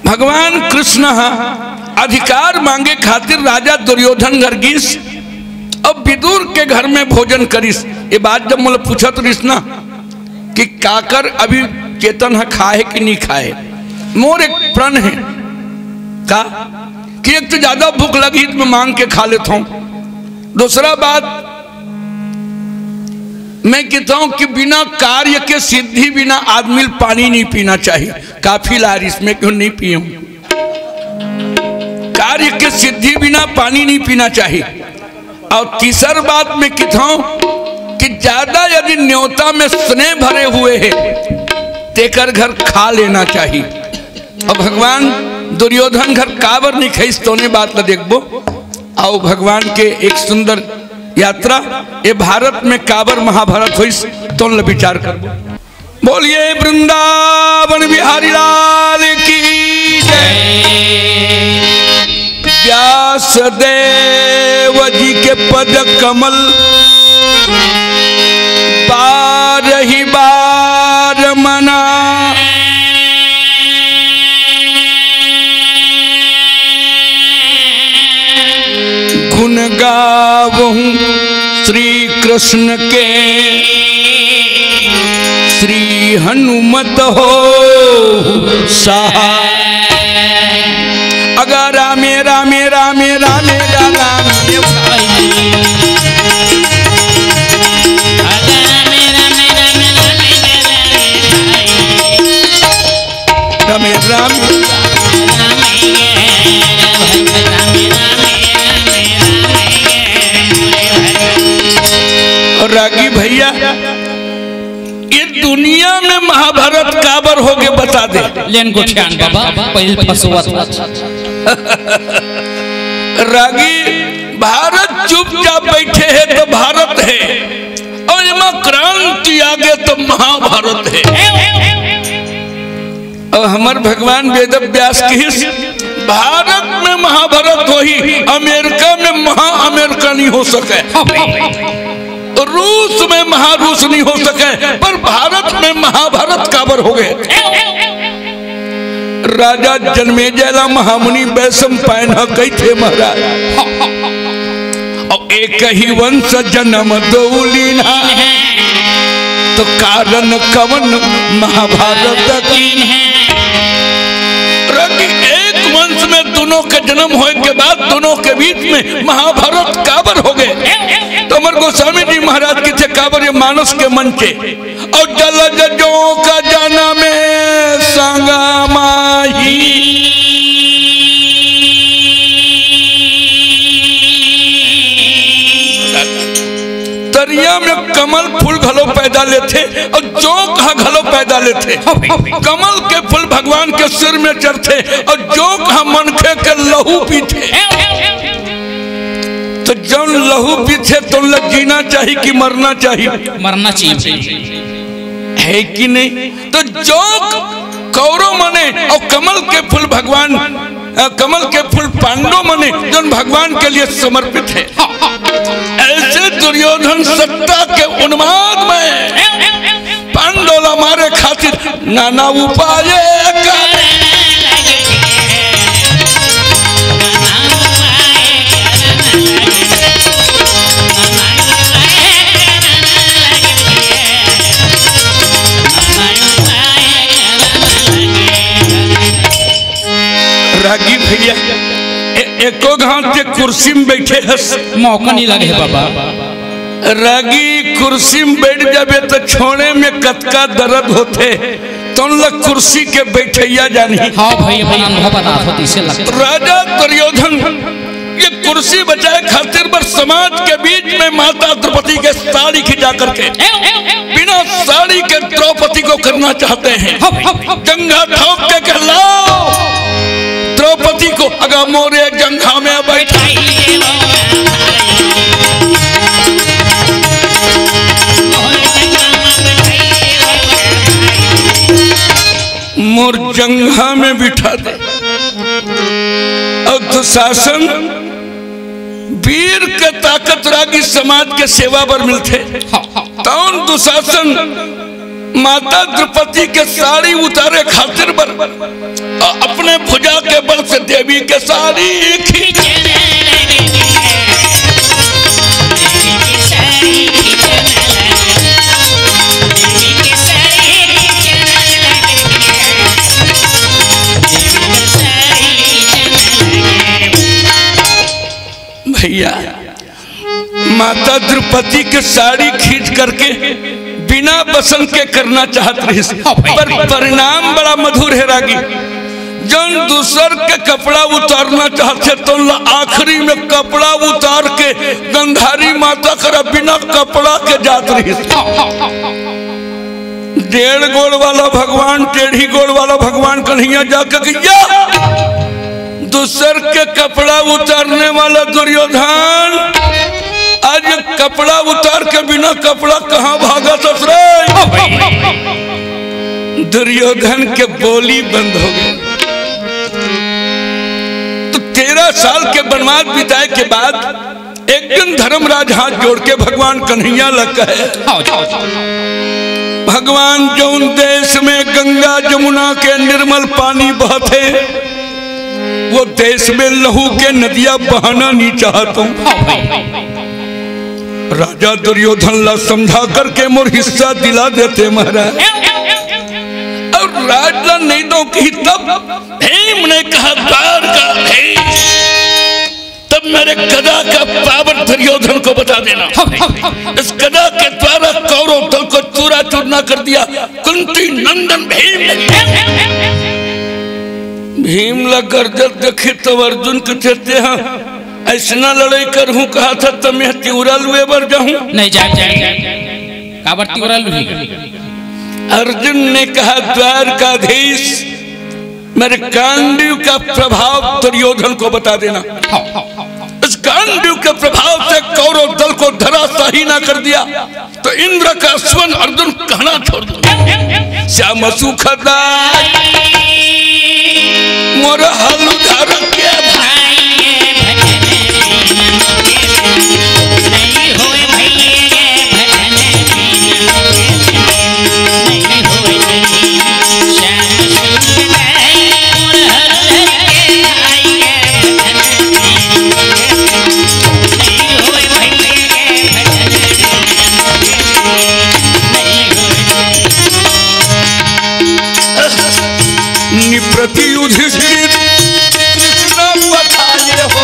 भगवान कृष्ण अधिकार मांगे खातिर राजा दुर्योधन घर गिस अब विदुर के घर में भोजन करिस। ये बात जब मतलब पूछा तो कृष्ण कि काकर अभी चेतन है, खाए कि नहीं खाए। मोर एक प्रण है का कि एक तो ज्यादा भूख लगी तो मैं मांग के खा लेता हूं। दूसरा बात मैं कहता हूं कि बिना कार्य के सिद्धि बिना आदमी पानी नहीं पीना चाहिए। काफी लार इसमें क्यों नहीं पिए। कार्य के सिद्धि बिना पानी नहीं पीना चाहिए। और तीसरी बात मैं कहता हूं कि ज्यादा यदि न्योता में स्नेह भरे हुए हैं तेकर घर खा लेना चाहिए। और भगवान दुर्योधन घर काबर नहीं खाई तो ने बात ला देखबो। आओ भगवान के एक सुंदर यात्रा ये भारत में काबर महाभारत हुई तो विचार कर। बोलिए वृंदावन बिहारी लाल की जय। व्यास देव जी के पद कमल बार ही बार मना। गुण गावहूं श्री कृष्ण के श्री हनुमत हो सहाय। अगर रामे रामे रामे रामे रामे रामे रामे रागी भैया ये दुनिया में महाभारत काबर हो गए बता दे। लेन को ध्यान बाबा पहले फसुआ रागी भारत चुपचाप बैठे हैं तो भारत है और इमा क्रांति आगे तो महाभारत है। और हमारे भगवान वेद व्यास की भारत में महाभारत हो ही अमेरिका में महा अमेरिका नहीं हो सके, रूस में महारूस नहीं हो सके, पर भारत में महाभारत काबर हो गए। राजा जन्मेजय महामुनि वैषम पायन कई थे महाराज। और एक ही वंश जन्म दो लीना तो कारण कवन महाभारत की। एक वंश में दोनों के जन्म होने के बाद दोनों के बीच में महाभारत काबर हो गए। तो अमर गोस्वामी जी महाराज की थे काबर ये मानस के मन के। और जलजों का जाना में संगा माही दरिया में कमल फूल घलो पैदा लेते और जोक घलो पैदा लेते। कमल के फूल भगवान के सिर में चढ़ते और जोक मनखे के लहू पीते। तो जब लहू पीछे तो लग जीना चाहिए कि मरना चाहिए? मरना चाहिए है कि नहीं? तो जोक कौरव मने और कमल के फूल भगवान कमल के फूल पांडव मने जो भगवान के लिए समर्पित है। ऐसे दुर्योधन सत्ता के उन्माद में पांडव मारे खातिर नाना उपाय रागी भैया एको घाट के कुर्सी में बैठे हस मौका नहीं लगे बाबा। रागी कुर्सी में बैठ जाबे तो छोड़े में कतका दर्द होते तो लग कुर्सी के बैठैया जानी। हाँ भाई राजा दुर्योधन ये कुर्सी बचाए खातिर पर समाज के बीच में माता द्रौपदी के साड़ी खिंचा करके बिना साड़ी के द्रौपदी को करना चाहते हैं। जंघा ठोक के कहलाओ द्रौपदी को अगर मोरे जंघा में बैठाई मोर जंघा में बिठा दे। और दुशासन वीर के ताकत रागी समाज के सेवा पर मिलते। तौन दुशासन माता द्रौपदी के साड़ी उतारे खातिर पर अपने भुजा के बल से देवी के सारी भैया माता द्रौपदी के साड़ी खींच करके बिना बसन के करना चाहत रही, पर परिणाम बड़ा मधुर है रागी। जन दूसर के कपड़ा उतारना चाहते तो आखिरी में कपड़ा उतार के गंधारी माता कर बिना कपड़ा के जात रही। 1.5 गोड़ वाला भगवान, टेढ़ी गोड़ वाला भगवान कन्हैया जाकर दूसर के कपड़ा उतारने वाला दुर्योधन आज कपड़ा उतार के बिना कपड़ा कहाँ भागा ससुरे। दुर्योधन के बोली बंद हो गई। तो 13 साल के वनवास बिताए के बाद एक दिन धर्मराज हाथ जोड़ के भगवान कन्हैया लगा है, भगवान जौन देश में गंगा जमुना के निर्मल पानी बहते वो देश में लहू के नदियां बहाना नहीं चाहता हूं। राजा दुर्योधन ला समझा करके मोर हिस्सा दिला देते महाराज, और राजा नहीं दो कि तब भीम ने कहा द्वार का भेष, तब मेरे गदा का पावर दुर्योधन को बता देना। इस गदा के द्वारा कौरव दल को चूरा चूरना कर दिया कुंती नंदन भीम ने। भीम ला गर्जत देखे तो अर्जुन के कहते हैं ऐसा लड़ाई कर हूँ कहा था तो मैं त्योरा लुए बर जाऊं नहीं जाए काबर त्योरा लुई। अर्जुन ने कहा द्वारकाधीश मेरे गांडीव का प्रभाव दुर्योधन को बता देना। इस गांडीव के प्रभाव से कौरव दल को धराशाही ना कर दिया तो इंद्र का स्वर्ण अर्जुन कहना छोड़ दो। श्याम सुखदाई मोर हलु धर के निप्रति युधिष्ठिर कृष्ण बताए हो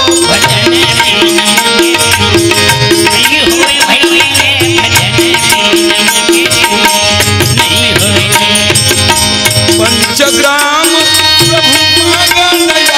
पंचग्राम प्रभु मांगन आए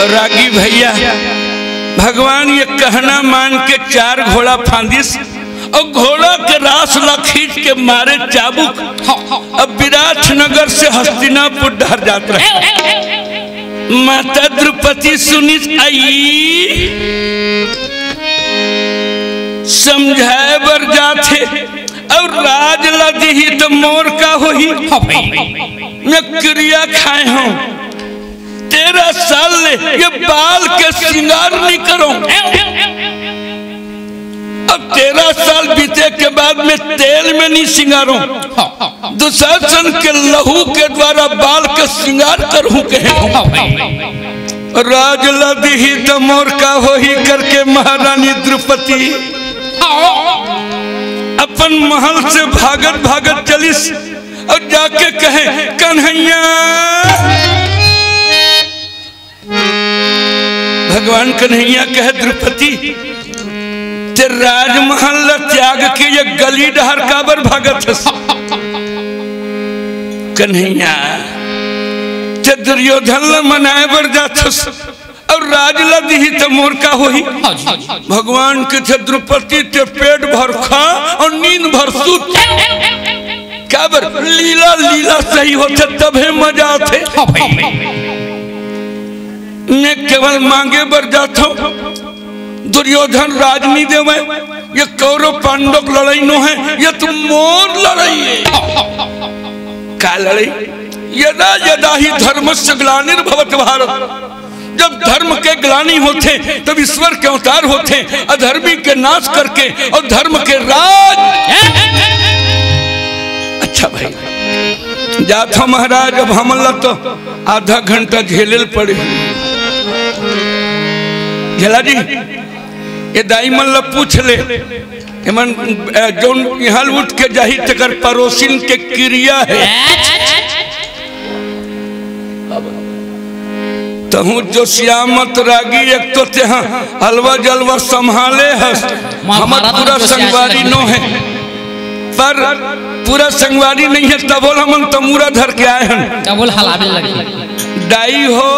रागी भैया भगवान ये कहना मान के 4 घोड़ा फांदिस और घोड़ा के रास ला खींच के मारे चाबुक। अब विराटनगर से हस्तिनापुर डहर जात रहे। माता द्रौपदी सुनी आई समझाए बर जाते और राज ला दी तो मोर का होही मैं क्रिया खाए हूँ 13 साल ले ये बाल के श्रृंगार नहीं करो। अब 13 साल बीते के बाद में तेल में नहीं श्रृंगारो, दुशासन के लहू के द्वारा बाल के श्रृंगार करूं कहे। राज लदी तो मोर का हो ही करके महारानी द्रौपदी अपन महल से भागत भागत चलिस और जाके कहे कन्हैया। भगवान कन्हैया कहे द्रौपदी ते राजमहल त्याग के ये गली डहर काबर भागत कन्हैया ते दुर्योधन ल मनाए बर जाथस और राज लदी तो मोर का होही। भगवान के थे द्रौपदी ते पेट भर खा और नींद भर सूत। क्या बर लीला लीला सही होते तबे मजा आते। मैं केवल मांगे बर जाता हूं दुर्योधन राज नहीं देवे। ये कौरव पांडव लड़ाई नो है, ये तुम मोर लड़ाई है। क्या लड़ाई? यदा यदा ही धर्मस्य ग्लानिर्भवत भारत। जब धर्म के ग्लानि होते तब ईश्वर के अवतार होते अधर्मी के नाश करके और धर्म के राज। अच्छा भाई जाता महाराज अब हमला तो आधा घंटा झेलल पड़े। झेला जी ये दाई मल्ल पूछ ले मन जोन यहाँ उठ के जाही तकर पड़ोसिन के क्रिया है। तहु जो श्यामत रागी एक तो तेहा हलवा जलवा संभाले हस। हमर पूरा संगवारी नो है पर पूरा संगवारी नहीं है तब बोल हम तमूरा धर के आए हैं। तब बोल हलावे लगे दाई हो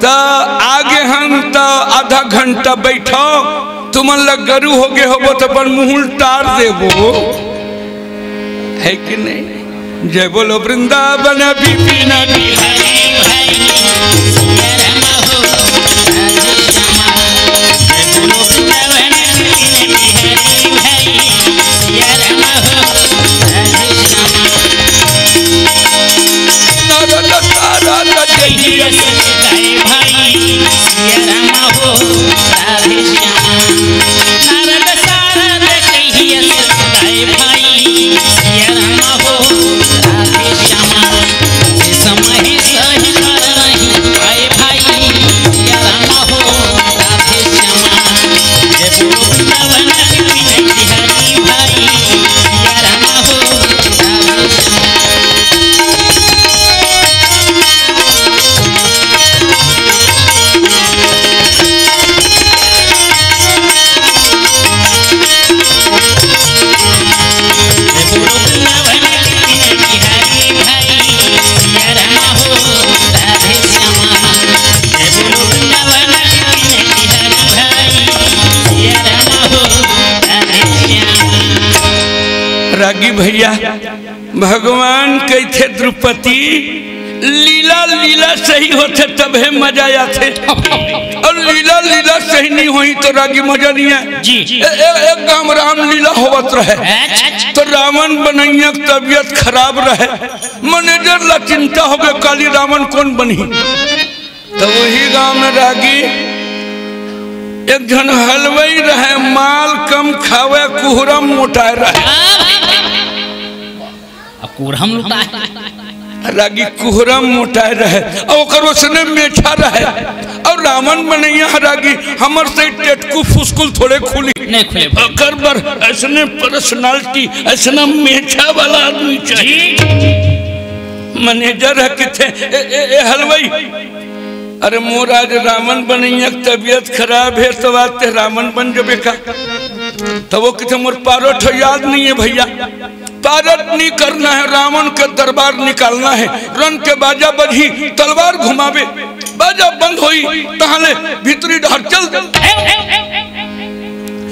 तो आगे हम तो आधा घंटा बैठो तुमन लग गरु हो गए हो तो अपन मुंह टार देबो है कि नहीं। जय बोलो वृंदावन विपिन बिहारी रागी भैया भगवान कहते द्रौपदी लीला लीला सही होते तब है मजा आते और लीला लीला सही नहीं हुई तो रागी मजा नहीं है। एक गांव राम लीला होवत रहे तो रावण बनैया तबियत खराब रहे मैनेजर ला चिंता हो गए काली रावण कौन बनी। तो वही गांव में रागी एक जन हलवाई रहे माल कम खावे कुहरम मोटाए रहे। कुहरम लुटा रागी कुहरम मोटाए रहे और उसने मेठा रहे और रावण बनैया रागी हमर से टेटकू फुसकुल थोड़े खुली नहीं खुले अकर बर ऐसने पर्सनालिटी ऐसना मेठा वाला आदमी चाहिए। मैनेजर है किथे हलवाई अरे मोर आज रावण बनैया तबियत खराब है तो आते रावण बन जबे का तो वो किथे मोर पारोठ याद नहीं है भैया। पारत नहीं करना है रावण के दरबार निकालना है रन के बाजा बजी तलवार घुमावे बाजा बंद हुई तहाले भीतरी डहर चल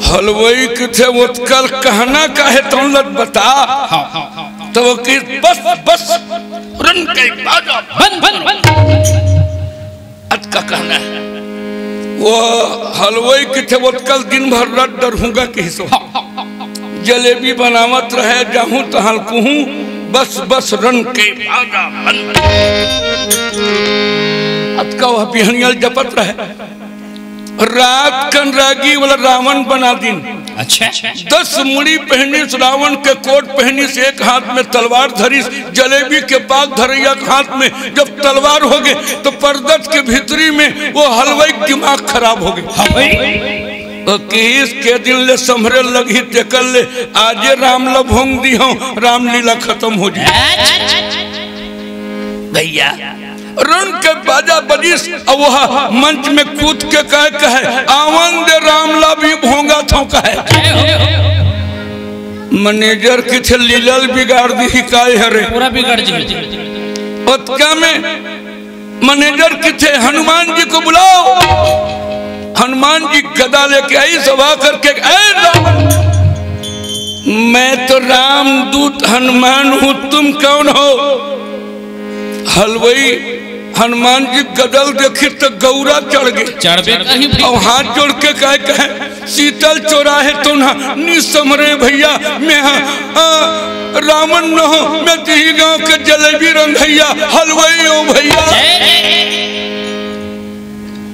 हलवाई किथे उत्कल कहना का है तौलत बता तो वो कि बस बस रन के बाजा बंद अत का कहना है। वो हलवाई किथे उत्कल दिन भर रट डरूंगा कि जलेबी बनावत रहे जाहूं तो हल्कूं बस बस रन के बाजा बंद अतका वह बिहनियल जपत रहे रात कन रागी वाला रावण बना दिन। अच्छा 10 मुड़ी पहनी रावण के कोट पहनी से एक हाथ में तलवार धरी जलेबी के पाक धरैया हाथ में जब तलवार हो गए तो परदत के भीतरी में वो हलवाई दिमाग खराब हो गए। किस के दिन ले संभरे लगी तेकल ले आजे राम ला भोंग दी हो रामलीला खत्म हो जाए भैया। रण के बाजा बजिस और वह मंच में कूद के कहे आवन दे रामला भी भोंगा थो कहे मैनेजर किथे लीलल बिगाड़ दी काय हरे पूरा बिगड़ जी उत्का में मैनेजर किथे हनुमान जी को बुलाओ। हनुमान जी गदा लेके आई सभा करके मैं तो रामदूत हनुमान हूं, तुम कौन हो? हलवाई हनुमान जी गदल देखी तो गौरा चढ़ गए और हाथ जोड़ के कहे शीतल चौराहे तो निसमरे भैया मैं रावण न हो, मैं तिही गांव के जलेबी रंगैया हलवाई हो भैया।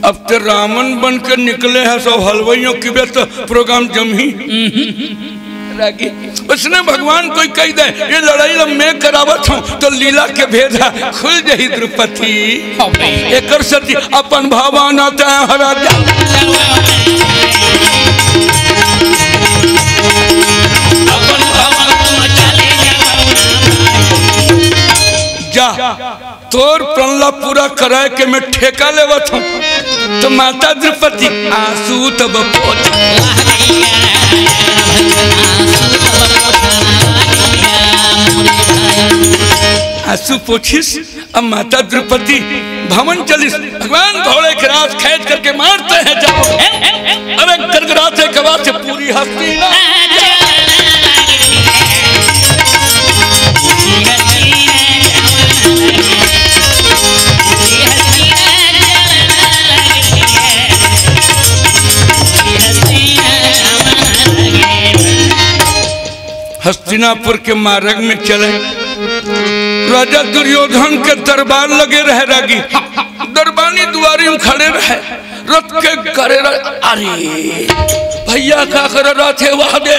अब तो रावण बन के निकले हैं सब हलवाइयों की भी तो प्रोग्राम जमी उसने भगवान कोई कह दे ये लड़ाई मैं करावत हूँ तो लीला के भेदा खुल जाही द्रौपदी एक सती अपन भवन आता है हरा जा तोर प्रणला पूरा कराए के मैं ठेका लेवत हूँ तो माता द्रौपदी आंसू तब आंसू पोछिस। अब माता द्रौपदी भवन चलिस, भगवान घोड़े के रास खींच करके मारते हैं जाओ अरे गड़गड़ाते गवा से पूरी हस्ती हस्तिनापुर के मार्ग में चले। राजा दुर्योधन के दरबार लगे रहे रागी दरबानी दुआरी में खड़े रहे रथ के करे अरे भैया क्या कर रहा थे वह दे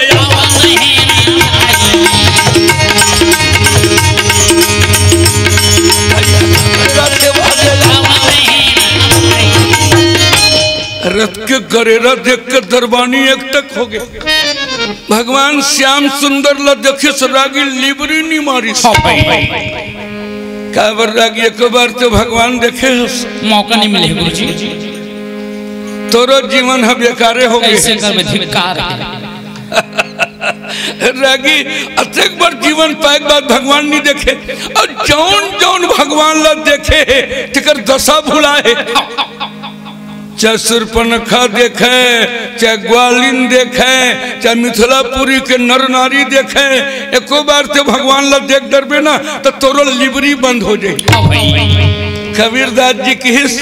रथ के गरेरा देख के दरबानी एकटक हो गए। भगवान श्याम सुंदर ला देखे रागी लिबरी नहीं मारी काबर रागी एक बार तो भगवान देखे मौका नहीं मिले गुरुजी तोरो जीवन है बेकारे हो गए रागी अत्यक बार जीवन पाए बाद भगवान नहीं देखे और जौन जौन भगवान ला देखे तिकर दशा भुलाए चाहे सुरपनखा देखे चाहे ग्वालिन देखे चाहे मिथिलापुरी के नर नारी देखे एको बार तो भगवान ला देख डरबे ना तो तोरो लिबरी बंद हो जाए। कबीरदास जी की हिस्स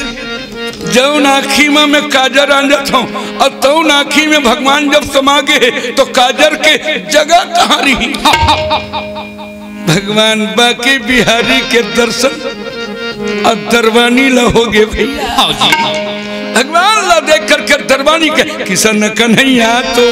जौन आँखी में मैं काजर आंजत हूँ और तौन आँखी में भगवान जब समा गए तो काजर के जगह कहाँ रही। भगवान बाकी बिहारी के दर्शन अब दरबानी ला हो गए भैया भगवान ला देख करके दरबानी के किशन कन्हैया तो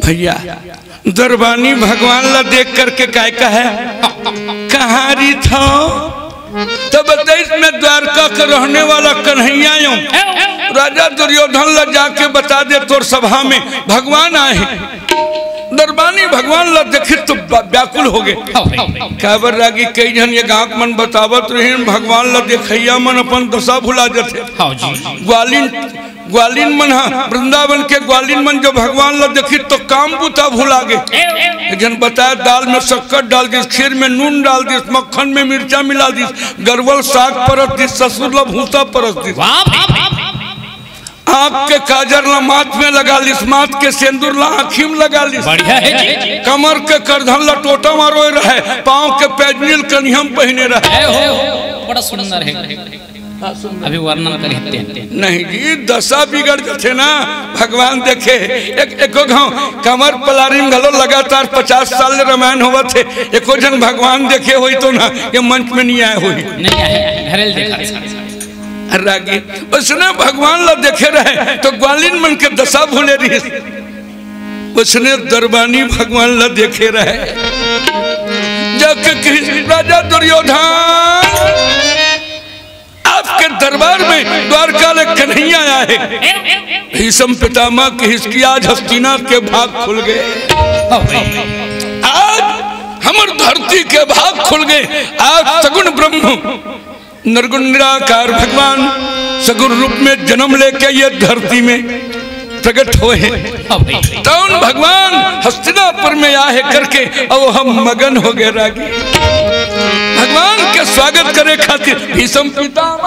भैया दरबानी भगवान ला देख करके काय का है कहाँ री था तब देश में द्वारका के रहने वाला कन्हैया राजा दुर्योधन ला जाके बता दे तोर सभा में भगवान आए। दरबानी भगवान ला देखे तो व्याकुल हो गए काबर रागी कई जन ये गाँव मन बतावत रहे भगवान ला देखैया मन अपन दशा भुला जाते। ग्वालिन ग्वालिन मन वृंदावन के ग्वालिन मन जो भगवान ला देखी तो काम बुता भुला गए। जन बताया दाल में शक्कर डाल दी, खीर में नून डाल दी, मक्खन में मिर्चा मिला दी, गरवल साग परस दी, ससुर ला भूसा परस दी, आँख के काजर ला माथ में लगा ली, माथ के सिंदूर ला आँखी में लगा ली, कमर के करधन ला टोटा मारो रहे, पाँव के पैजनील कनिहम पहने रहे। बड़ा सुंदर है, अभी वर्णन करते हैं। नहीं जी, दशा बिगड़ जाते ना। भगवान देखे एको गाँव कमर पलारी में घलो लगातार 50 साल रामायण हुआ थे, एको जन भगवान देखे हुई तो ना ये मंच में नहीं आए हुई, नहीं आए रागी उसने भगवान ला देखे रहे तो ग्वालिन मन के दशा भूले रही, उसने दरबानी भगवान ला देखे रहे। जाके राजा दुर्योधन आपके दरबार में द्वारका ले कन्हैया आया है। भीष्म पितामह की हिस्ट्री आज हस्तिनापुर के भाग खुल गए, आज हमर धरती के भाग खुल गए। आज सगुण ब्रह्म निर्गुण निराकार भगवान सगुण रूप में जन्म लेके ये धरती में प्रकट हुए हैं। तौन भगवान हस्तिनापुर में आए करके अब हम मगन हो गए रागी भगवान के स्वागत करे खातिर। भीष्म पितामह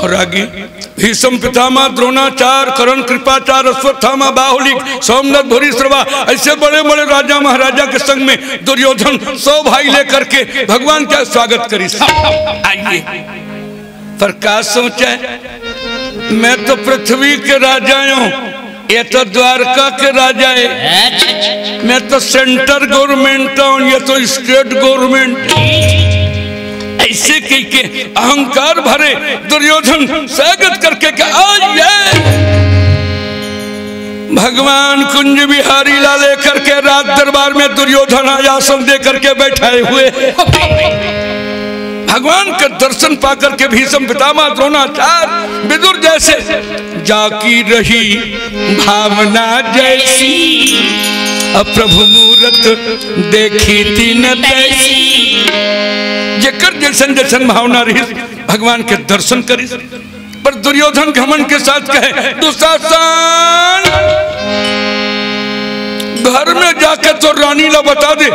और आगे भीष्म पितामह द्रोणाचार्य कर्ण कृपाचार्य अश्वत्थामा बाहुली सोमनाथ भूरिश्रवा ऐसे बड़े बड़े राजा महाराजा के संग में दुर्योधन 100 भाई लेकर के भगवान का स्वागत करी। आइए पर क्या सोचा, मैं तो पृथ्वी के राजा हूँ, ये तो द्वारका के राजा है, मैं तो सेंटर गवर्नमेंट हूँ, ये तो स्टेट गवर्नमेंट। ऐसे कह के अहंकार भरे दुर्योधन स्वागत करके भगवान कुंज बिहारी ला लेकर के राज दरबार में दुर्योधन आसन दे करके बैठाए हुए। भगवान का दर्शन पाकर के भीष्म पितामह द्रोणाचार्य विदुर जैसे जाकी रही भावना जैसी, अप्रभु मूरत देखी तीन तैसी। जेकर जैसन जैसन भावना रही भगवान के दर्शन करी। पर दुर्योधन घमंड के साथ कहे दुशासन घर में जाकर तो रानी ला बता दे,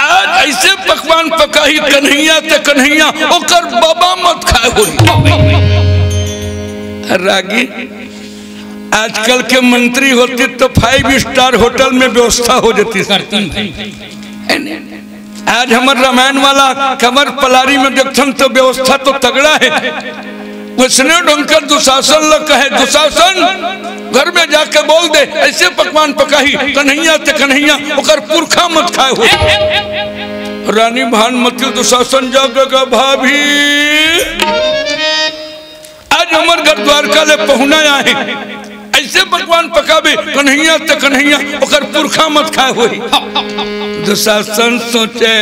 आज ऐसे पकवान पकाही कन्हैया ते कन्हैया ओकर बाबा मत खाए हो। रागी आजकल के मंत्री होते तो 5 स्टार होटल में व्यवस्था हो जाती। आज हमारे रामायण वाला कमर पलारी में देखन तो व्यवस्था तो तगड़ा है। उसने ढंकर दुशासन लग कहे दुशासन घर में जाके बोल दे ऐसे पकवान पकाही कन्हैया ते कन्हैया ओकर पुरखा मत खाए हो। रानी भानुमती दुशासन जागेगा भाभी आज हमारे घर द्वारका ले पहुना आए, ऐसे पकवान पकाबे कन्हैया ते कन्हैया ओकर पुरखा मत खाए हुई। दुशासन सोचे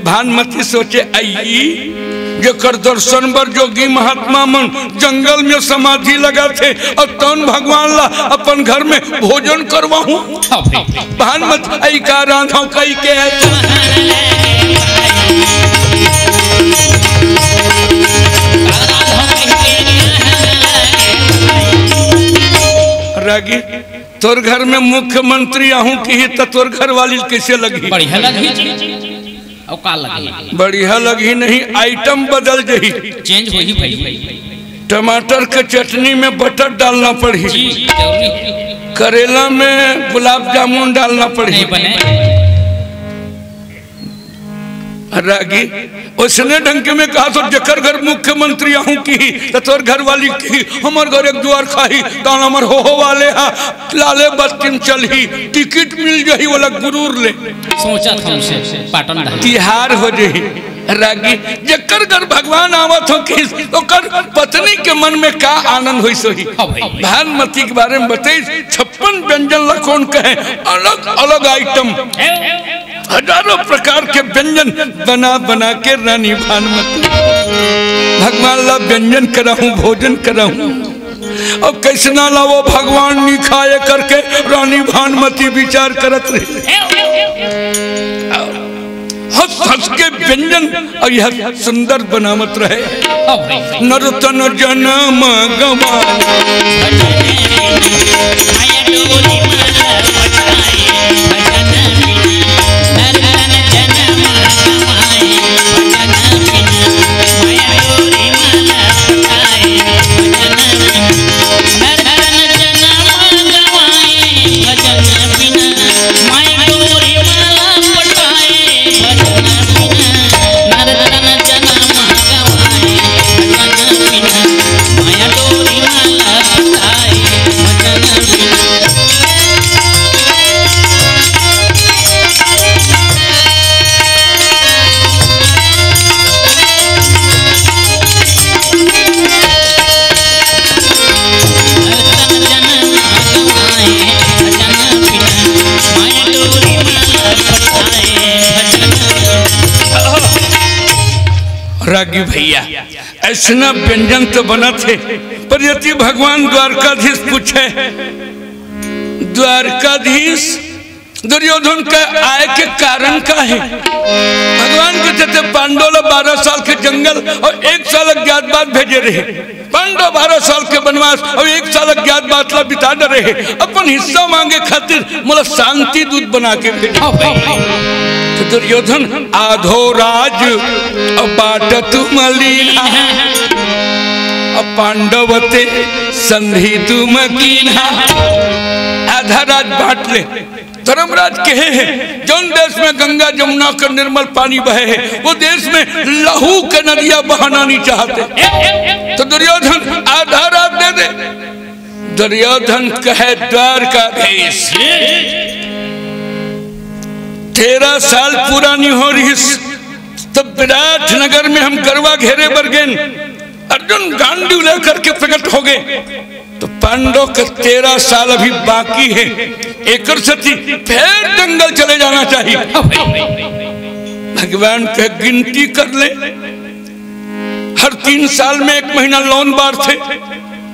भानुमती सोचे आई जो कर दर्शन बर जोगी महात्मा मन जंगल में समाधि लगा थे और तन भगवान ला अपन घर में भोजन करवाऊं। भानुमती आई का रांधा कई के रागी तोर घर में मुख्यमंत्री आहूं की तो तोर घर वाली कैसे लगी? बढ़िया लगी और का लगी? बढ़िया लगी नहीं, आइटम बदल जही, चेंज हो ही भाई। टमाटर के चटनी में बटर डालना पड़ी, करेला में गुलाब जामुन डालना पड़ी। रागी उसने ढंग में कहा तो जकर घर मुख्यमंत्री आहूं की तो तोर घर वाली की हमार घर एक द्वार खाही दान हमार हो वाले हा लाले बत्तीन चलही टिकट मिल जही वाला गुरूर ले सोचा था हमसे पाटन तिहार हो जही। रागी जकर घर भगवान आवत हो कि ओकर पत्नी के मन में का आनंद होई सोही। भानुमती के बारे में बताई 56 व्यंजन ला कौन कहे अलग अलग आइटम हजारों प्रकार के व्यंजन बना बना के रानी भानुमती भगवान ला व्यंजन कराऊं, भोजन कराऊं। अब कैसे ना ला वो भगवान नहीं खाए करके रानी भानुमती विचार करत रहे। हंस हंस के व्यंजन और यह सुंदर बनावत रहे। नर्तन जन्म गवाए रागी भैया ऐसा व्यंजन तो बना थे, पर यदि भगवान द्वारकाधीश पूछे, द्वारकाधीश दुर्योधन का आय के कारण का है? भगवान कहते थे पांडव 12 साल के जंगल और 1 साल अज्ञातवास भेजे रहे। पांडव 12 साल के वनवास और 1 साल अज्ञातवास ला बिता रहे। अपन हिस्सा मांगे खातिर मोला शांति दूत बना के भेजे। तो दुर्योधन आधो राज बाटत मलीना पांडवते संधि तुम कीना। आधा राज बांट ले। धर्मराज कहे हैं जौन देश में गंगा जमुना का निर्मल पानी बहे है वो देश में लहू के नदियां बहाना नहीं चाहते। तो दुर्योधन आधा राज दे दे। दुर्योधन कहे द्वारकाधीश 13 साल पूरा नहीं हो रही तब विराट नगर में हम गरवा घेरे बरगेन अर्जुन गांडू लेकर के प्रकट हो गए। तो पांडव के 13 साल अभी बाकी है। एक सती फिर जंगल चले जाना चाहिए। भगवान के गिनती कर ले। हर 3 साल में 1 महीना लौन बार थे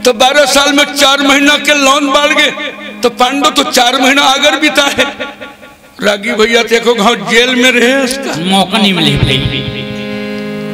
तो 12 साल में 4 महीना के लौन बार गए। तो पांडव तो 4 महीना आगर बीता है। रागी भैया देखो गाँव जेल में रहे, उसका मौका नहीं मिले।